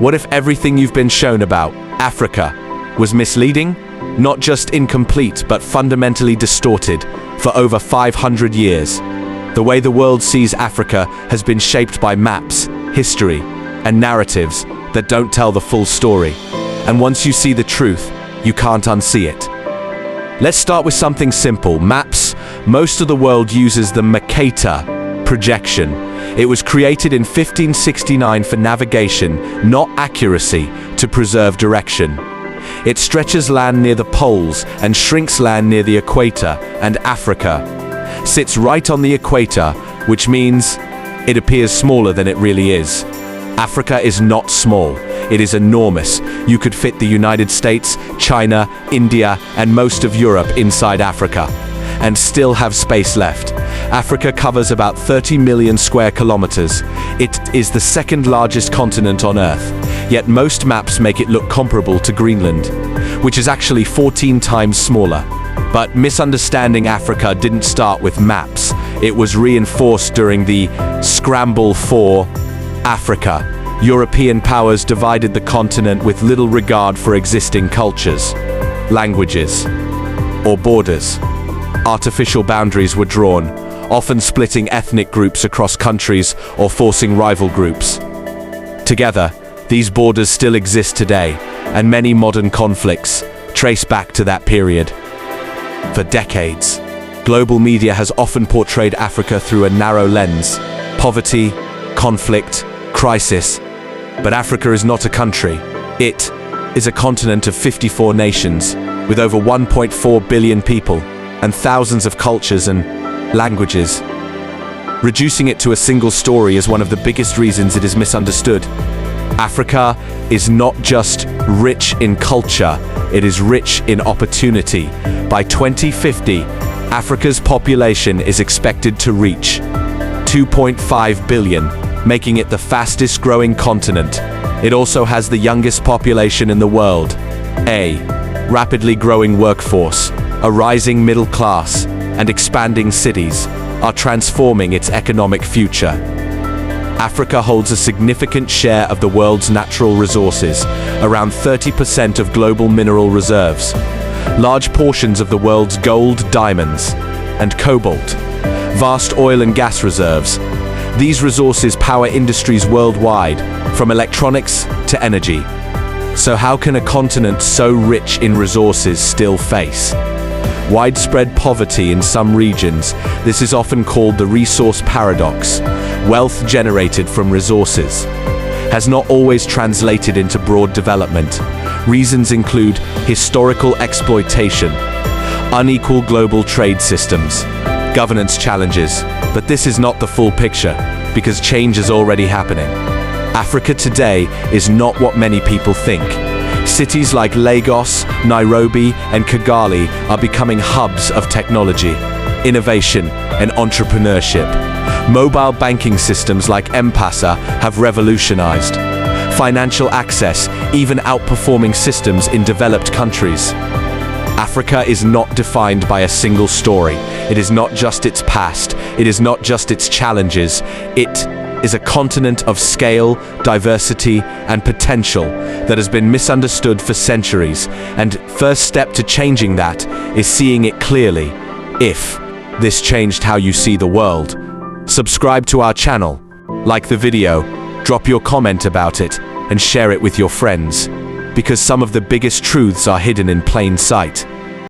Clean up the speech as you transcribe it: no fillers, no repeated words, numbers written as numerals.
What if everything you've been shown about Africa was misleading? Not just incomplete, but fundamentally distorted for over 500 years. The way the world sees Africa has been shaped by maps, history, and narratives that don't tell the full story. And once you see the truth, you can't unsee it. Let's start with something simple. Maps. Most of the world uses the Mercator projection. It was created in 1569 for navigation, not accuracy, to preserve direction. It stretches land near the poles and shrinks land near the equator, and Africa sits right on the equator, which means it appears smaller than it really is. Africa is not small, it is enormous. You could fit the United States, China, India, and most of Europe inside Africa, and still have space left. Africa covers about 30 million square kilometers. It is the second largest continent on Earth, yet most maps make it look comparable to Greenland, which is actually 14 times smaller. But misunderstanding Africa didn't start with maps. It was reinforced during the scramble for Africa. European powers divided the continent with little regard for existing cultures, languages, or borders. Artificial boundaries were drawn, often splitting ethnic groups across countries or forcing rival groups. Together, these borders still exist today, and many modern conflicts trace back to that period. For decades, global media has often portrayed Africa through a narrow lens: poverty, conflict, crisis. But Africa is not a country. It is a continent of 54 nations, with over 1.4 billion people, and thousands of cultures and languages. Reducing it to a single story is one of the biggest reasons it is misunderstood. Africa is not just rich in culture, it is rich in opportunity. By 2050, Africa's population is expected to reach 2.5 billion, making it the fastest growing continent. It also has the youngest population in the world, a rapidly growing workforce, a rising middle class, and expanding cities are transforming its economic future. Africa holds a significant share of the world's natural resources, around 30% of global mineral reserves, large portions of the world's gold, diamonds, and cobalt, vast oil and gas reserves. These resources power industries worldwide, from electronics to energy. So how can a continent so rich in resources still face widespread poverty in some regions? This is often called the resource paradox. Wealth generated from resources has not always translated into broad development. Reasons include historical exploitation, unequal global trade systems, governance challenges. But this is not the full picture, because change is already happening. Africa today is not what many people think. Cities like Lagos, Nairobi, and Kigali are becoming hubs of technology, innovation, and entrepreneurship. Mobile banking systems like M-Pesa have revolutionized financial access, even outperforming systems in developed countries. Africa is not defined by a single story. It is not just its past. It is not just its challenges. It is a continent of scale, diversity, and potential that has been misunderstood for centuries. And first step to changing that is seeing it clearly. If this changed how you see the world, subscribe to our channel, like the video, drop your comment about it, and share it with your friends, because some of the biggest truths are hidden in plain sight.